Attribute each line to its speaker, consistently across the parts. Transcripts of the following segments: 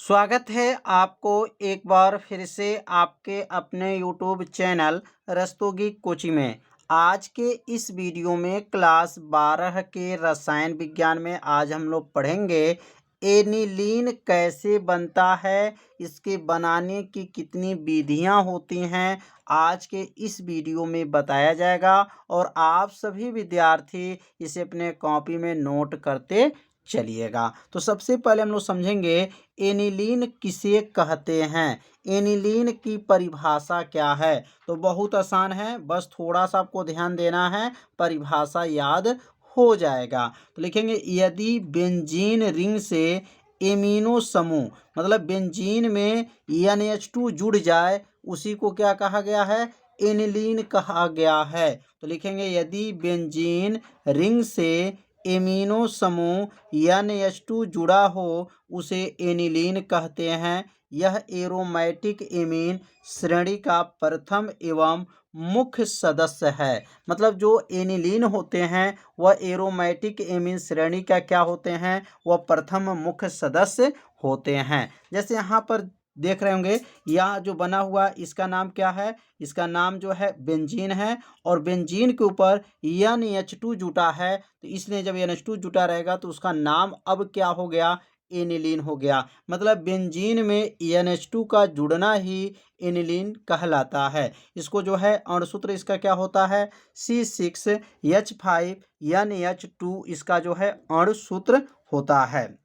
Speaker 1: स्वागत है आपको एक बार फिर से आपके अपने यूट्यूब चैनल रस्तोगी कोचिंग में। आज के इस वीडियो में क्लास 12 के रसायन विज्ञान में आज हम लोग पढ़ेंगे एनिलीन कैसे बनता है, इसके बनाने की कितनी विधियां होती हैं। आज के इस वीडियो में बताया जाएगा और आप सभी विद्यार्थी इसे अपने कॉपी में नोट करते चलिएगा। तो सबसे पहले हम लोग समझेंगे एनिलीन किसे कहते हैं, एनिलीन की परिभाषा क्या है। तो बहुत आसान है, बस थोड़ा सा आपको ध्यान देना है, परिभाषा याद हो जाएगा। तो लिखेंगे यदि बेंजीन रिंग से एमिनो समूह मतलब बेंजीन में NH2 जुड़ जाए उसी को क्या कहा गया है, एनिलीन कहा गया है। तो लिखेंगे यदि बेंजीन रिंग से एमिनो समूह NH2 जुड़ा हो उसे एनिलीन कहते हैं। यह एरोमेटिक एमीन श्रेणी का प्रथम एवं मुख्य सदस्य है। मतलब जो एनिलीन होते हैं वह एरोमेटिक एमीन श्रेणी का क्या होते हैं, वह प्रथम मुख्य सदस्य होते हैं। जैसे यहाँ पर देख रहे होंगे, यहाँ जो बना हुआ इसका नाम क्या है, इसका नाम जो है बेंजीन है और बेंजीन के ऊपर NH2 जुटा है। तो इसलिए जब NH2 जुटा रहेगा तो उसका नाम अब क्या हो गया, एनिलीन हो गया। मतलब बेंजीन में NH2 का जुड़ना ही एनिलीन कहलाता है। इसको जो है अणुसूत्र इसका क्या होता है, C6H5NH2 इसका जो है अणुसूत्र होता है।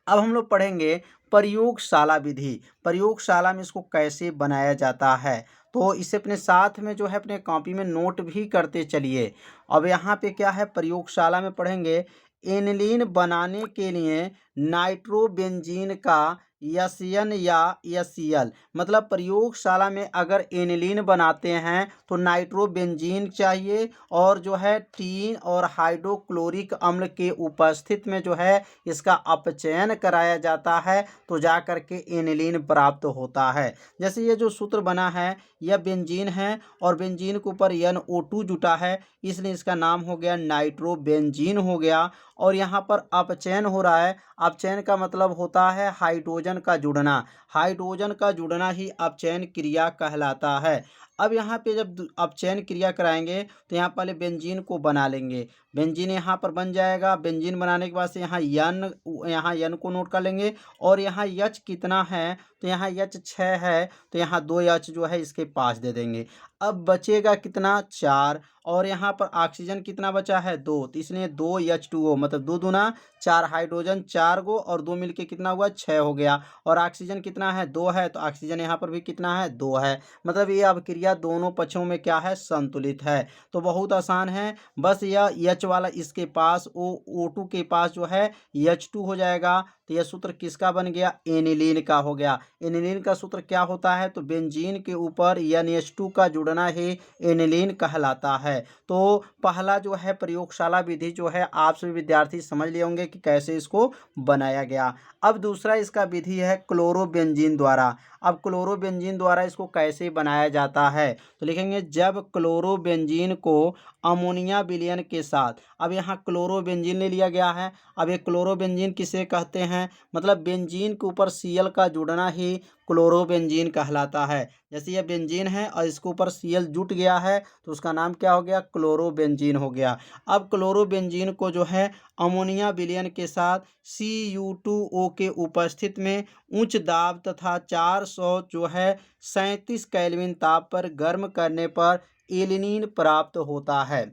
Speaker 1: अब हम लोग पढ़ेंगे प्रयोगशाला विधि, प्रयोगशाला में इसको कैसे बनाया जाता है। तो इसे अपने साथ में जो है अपने कॉपी में नोट भी करते चलिए। अब यहाँ पे क्या है, प्रयोगशाला में पढ़ेंगे एनिलीन बनाने के लिए नाइट्रोबेंजीन का यसन या यसीएल मतलब प्रयोगशाला में अगर एनिलीन बनाते हैं तो नाइट्रोबेंजीन चाहिए और जो है टीन और हाइड्रोक्लोरिक अम्ल के उपस्थित में जो है इसका अपचयन कराया जाता है तो जा कर के एनिलीन प्राप्त होता है। जैसे ये जो सूत्र बना है यह बेंजीन है और बेंजीन के ऊपर NO2 जुटा है इसलिए इसका नाम हो गया नाइट्रोबेंजीन हो गया। और यहाँ पर अपचयन हो रहा है, अपचयन का मतलब होता है हाइड्रोजन का जुड़ना, हाइड्रोजन का जुड़ना ही अपचयन क्रिया कहलाता है। अब यहाँ पे जब अपचयन क्रिया कराएंगे तो यहाँ पहले बेंजीन को बना लेंगे, बेंजीन यहाँ पर बन जाएगा। बेंजीन बनाने के बाद से यहाँ यन को नोट कर लेंगे और यहाँ H कितना है, तो यहाँ H 6 है तो यहाँ 2 H जो है इसके पास दे देंगे। अब बचेगा कितना, 4 और यहाँ पर ऑक्सीजन कितना बचा है, 2, तो इसलिए 2H2O मतलब 2 दूना 4 हाइड्रोजन 4 गो और 2 मिलके कितना हुआ, 6 हो गया। और ऑक्सीजन कितना है, 2 है तो ऑक्सीजन यहाँ पर भी कितना है, 2 है। मतलब ये अभिक्रिया दोनों पक्षों में क्या है, संतुलित है। तो बहुत आसान है, बस यह H वाला इसके पास O2 के पास जो है H2 हो जाएगा। तो यह सूत्र किसका बन गया, एनिलीन का हो गया। एनिलीन का सूत्र क्या होता है, तो बेंजीन के ऊपर NH2 का जुड़ना ही एनिलीन कहलाता है। तो पहला जो है प्रयोगशाला विधि जो है आप सभी विद्यार्थी समझ लिए होंगे कि कैसे इसको बनाया गया। अब दूसरा इसका विधि है क्लोरोबेंजीन द्वारा। अब क्लोरोबेंजीन द्वारा इसको कैसे बनाया जाता है, तो लिखेंगे जब क्लोरोबेंजीन को अमोनिया विलयन के साथ, अब यहाँ क्लोरोबेंजीन ले लिया गया है। अब ये क्लोरोबेंजीन किसे कहते हैं, मतलब बेंजीन के ऊपर Cl का जुड़ना ही क्लोरोबेंजीन कहलाता है। जैसे ये बेंजीन है और इसके ऊपर Cl जुट गया है तो उसका नाम क्या हो गया, क्लोरोबेंजीन हो गया। अब क्लोरोबेंजीन को जो है अमोनिया विलयन के साथ Cu2O के उपस्थित में उच्च दाब तथा 400 जो है 37 केल्विन ताप पर गर्म करने पर एलिनीन प्राप्त होता है।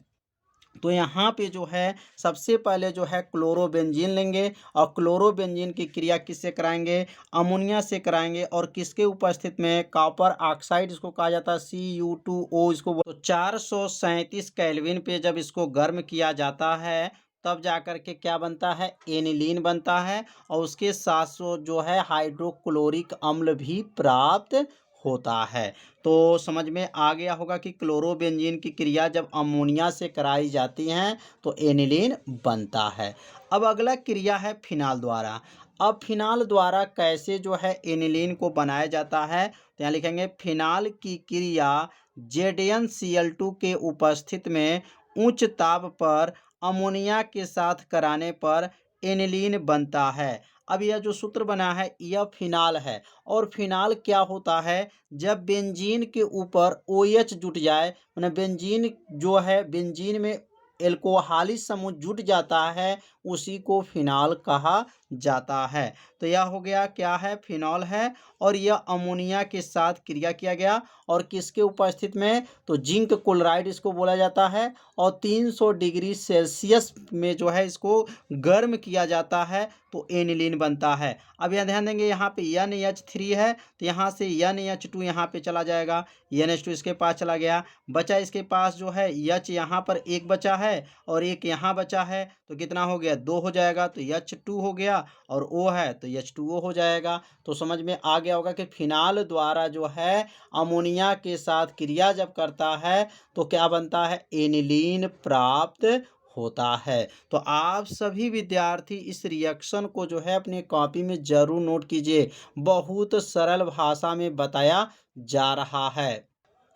Speaker 1: तो यहाँ पे जो है सबसे पहले जो है क्लोरोबेंजीन लेंगे और क्लोरोबेंजीन की क्रिया किससे कराएंगे, अमोनिया से कराएंगे और किसके उपस्थित में, कॉपर ऑक्साइड इसको कहा जाता है Cu2O इसको। तो 437 केल्विन पे जब इसको गर्म किया जाता है तब जाकर के क्या बनता है, एनिलीन बनता है और उसके साथ जो है हाइड्रोक्लोरिक अम्ल भी प्राप्त होता है। तो समझ में आ गया होगा कि क्लोरोबेंजीन की क्रिया जब अमोनिया से कराई जाती है तो एनिलीन बनता है। अब अगला क्रिया है फिनाल द्वारा। अब फिनाल द्वारा कैसे जो है एनिलीन को बनाया जाता है, तो यहाँ लिखेंगे फिनाल की क्रिया ZnCl2 के उपस्थित में उच्च ताप पर अमोनिया के साथ कराने पर एनिलीन बनता है। अब यह जो सूत्र बना है यह फिनाल है। और फिनाल क्या होता है, जब बेंजीन के ऊपर OH जुट जाए, माने बेंजीन जो है, बेंजीन में एल्कोहलिक समूह जुट जाता है, उसी को फिनाल कहा जाता है। तो यह हो गया, क्या है, फिनॉल है। और यह अमोनिया के साथ क्रिया किया गया, और किसके उपस्थित में, तो जिंक क्लोराइड इसको बोला जाता है। और 300 डिग्री सेल्सियस में जो है इसको गर्म किया जाता है, तो एनिलीन बनता है। अब यह ध्यान देंगे, यहाँ पे NH3 है, तो यहाँ से NH2 यहाँ पे चला जाएगा, NH2 इसके पास चला गया, बचा इसके पास जो है H, यहाँ पर एक बचा है और एक यहाँ बचा है, तो कितना हो गया, 2 हो जाएगा, तो H2 हो गया, और O है तो H2O हो जाएगा। तो समझ में आ गया होगा कि फिनाल द्वारा जो है अमोनिया के साथ क्रिया जब करता है तो क्या बनता है, एनिलीन प्राप्त होता है। तो आप सभी विद्यार्थी इस रिएक्शन को जो है अपनी कॉपी में जरूर नोट कीजिए, बहुत सरल भाषा में बताया जा रहा है।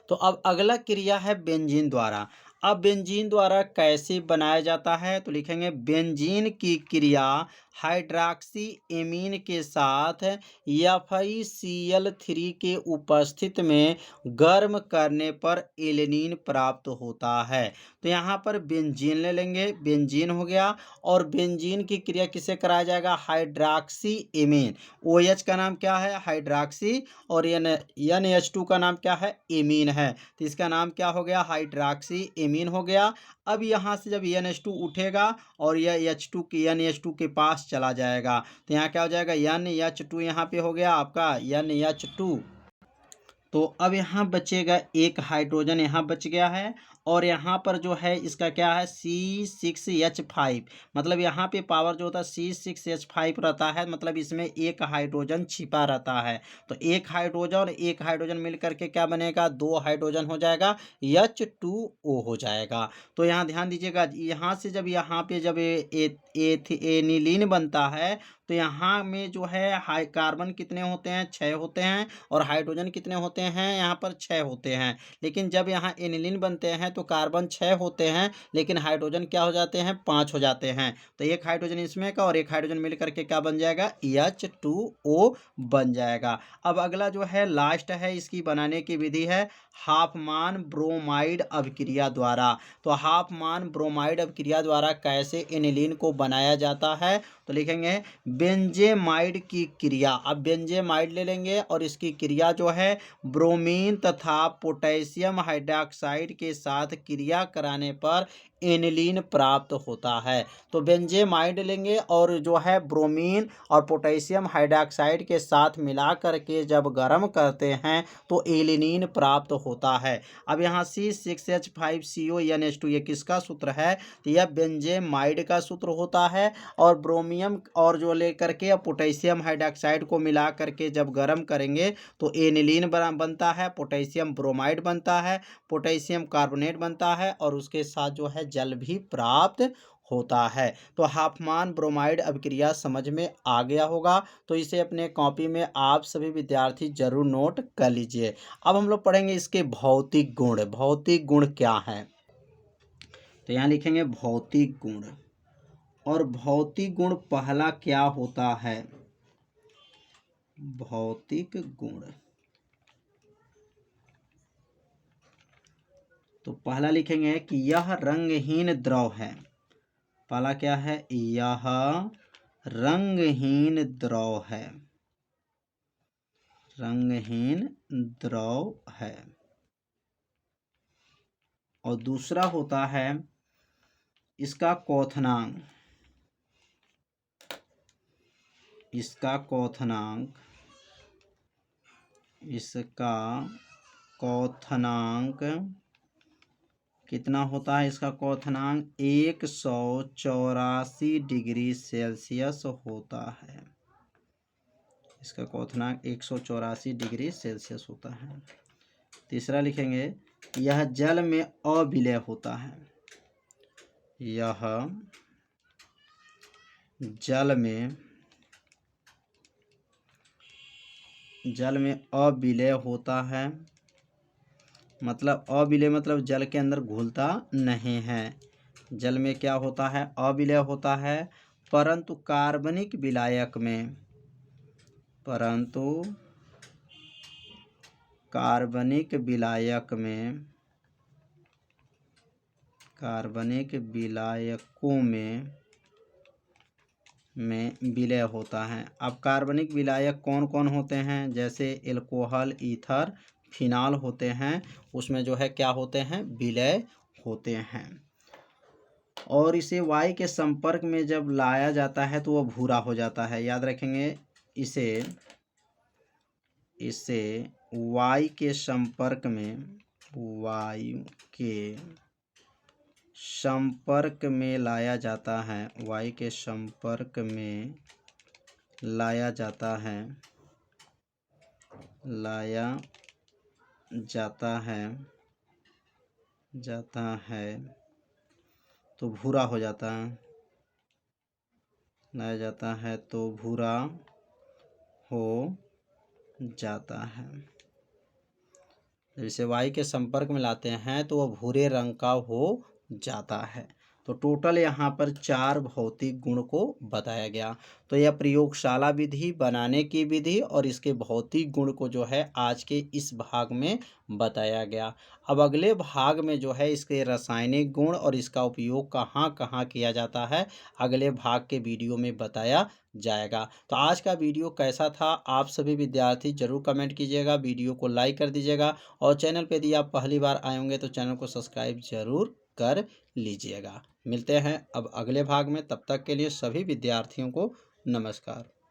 Speaker 1: तो अब अगला क्रिया है बेंजीन द्वारा। अब बेंजीन द्वारा कैसे बनाया जाता है, तो लिखेंगे बेंजीन की क्रिया हाइड्रॉक्सी एमीन के साथ FeCl3 के उपस्थित में गर्म करने पर एलेनीन प्राप्त होता है। तो यहाँ पर बेंजीन ले लेंगे, बेंजीन हो गया, और बेंजीन की क्रिया किसे कराया जाएगा, हाइड्रॉक्सी एमीन। OH का नाम क्या है, हाइड्रॉक्सी, और NH2 का नाम क्या है, एमीन है, तो इसका नाम क्या हो गया, हाइड्रॉक्सी एमीन हो गया। अब यहाँ से जब NH2 उठेगा और यह NH2 के पास चला जाएगा, तो यहाँ क्या हो जाएगा, NH2 यहाँ पे हो गया आपका NH2। तो अब यहाँ बचेगा एक हाइड्रोजन, यहाँ बच गया है, और यहाँ पर जो है इसका क्या है, C6H5, मतलब यहाँ पे पावर जो होता है C6H5 रहता है, मतलब इसमें एक हाइड्रोजन छिपा रहता है। तो एक हाइड्रोजन और एक हाइड्रोजन मिल करके क्या बनेगा, 2 हाइड्रोजन हो जाएगा, H2O हो जाएगा। तो यहाँ ध्यान दीजिएगा, यहाँ से जब यहाँ पे जब एनिलीन बनता है, तो यहाँ में जो है हाई कार्बन कितने होते हैं, 6 होते हैं, और हाइड्रोजन कितने होते हैं, यहाँ पर 6 होते हैं। लेकिन जब यहाँ एनिलीन बनते हैं तो कार्बन 6 होते हैं, लेकिन हाइड्रोजन क्या हो जाते हैं, 5 हो जाते हैं। तो एक हाइड्रोजन इसमें का और एक हाइड्रोजन मिल करके क्या बन जाएगा, H2O बन जाएगा। अब अगला जो है लास्ट है, इसकी बनाने की विधि है हाफमान ब्रोमाइड अभिक्रिया द्वारा। तो हाफमान ब्रोमाइड अभिक्रिया द्वारा कैसे एनिलीन को बनाया जाता है, तो लिखेंगे बेंजेमाइड की क्रिया। अब बेंजेमाइड ले लेंगे और इसकी क्रिया जो है ब्रोमीन तथा पोटेशियम हाइड्रॉक्साइड के साथ क्रिया कराने पर एनिलीन प्राप्त होता है। तो बेंजेमाइड लेंगे और जो है ब्रोमीन और पोटेशियम हाइड्रॉक्साइड के साथ मिला करके जब गर्म करते हैं तो एलिनीन प्राप्त होता है। अब यहाँ C6H5CONH2 ये किसका सूत्र है, तो यह बेंजेमाइड का सूत्र होता है। और ब्रोमियम और जो लेकर के पोटेशियम हाइड्रॉक्साइड को मिला करके जब गर्म करेंगे तो एनिलीन बनता है, पोटेशियम ब्रोमाइड बनता है, पोटेशियम कार्बोनेट बनता है, और उसके साथ जो है जल भी प्राप्त होता है। तो हाफमान ब्रोमाइड अभिक्रिया समझ में आ गया होगा, तो इसे अपने कॉपी में आप सभी विद्यार्थी जरूर नोट कर लीजिए। अब हम लोग पढ़ेंगे इसके भौतिक गुण। भौतिक गुण क्या है, तो यहाँ लिखेंगे भौतिक गुण। और भौतिक गुण पहला क्या होता है, भौतिक गुण, तो पहला लिखेंगे कि यह रंगहीन द्रव है। पहला क्या है, यह रंगहीन द्रव है, रंगहीन द्रव है। और दूसरा होता है इसका क्वथनांक, इसका क्वथनांक, इसका क्वथनांक कितना होता है, इसका क्वथनांक 184 डिग्री सेल्सियस होता है। इसका क्वथनांक 184 डिग्री सेल्सियस होता है। तीसरा लिखेंगे यह जल में अविलय होता है, यह जल में अविलय होता है। मतलब अविलय मतलब जल के अंदर घुलता नहीं है, जल में क्या होता है, अविलय होता है। परंतु कार्बनिक विलायक में विलय होता है। अब कार्बनिक विलायक कौन कौन होते हैं? जैसे एल्कोहल, ईथर, फिनॉल होते हैं, उसमें जो है क्या होते हैं? विलय होते हैं। और इसे वायु के संपर्क में जब लाया जाता है तो वह भूरा हो जाता है। याद रखेंगे, इसे वायु के संपर्क में लाया जाता है तो भूरा हो जाता है। लाया जाता है तो भूरा हो जाता है। जैसे वायु के संपर्क में लाते हैं तो वह भूरे रंग का हो जाता है। तो टोटल यहाँ पर 4 भौतिक गुण को बताया गया। तो यह प्रयोगशाला विधि, बनाने की विधि और इसके भौतिक गुण को जो है आज के इस भाग में बताया गया। अब अगले भाग में जो है इसके रासायनिक गुण और इसका उपयोग कहाँ कहाँ किया जाता है, अगले भाग के वीडियो में बताया जाएगा। तो आज का वीडियो कैसा था, आप सभी विद्यार्थी जरूर कमेंट कीजिएगा, वीडियो को लाइक कर दीजिएगा और चैनल पे यदि आप पहली बार आए होंगे तो चैनल को सब्सक्राइब जरूर कर लीजिएगा। मिलते हैं अब अगले भाग में, तब तक के लिए सभी विद्यार्थियों को नमस्कार।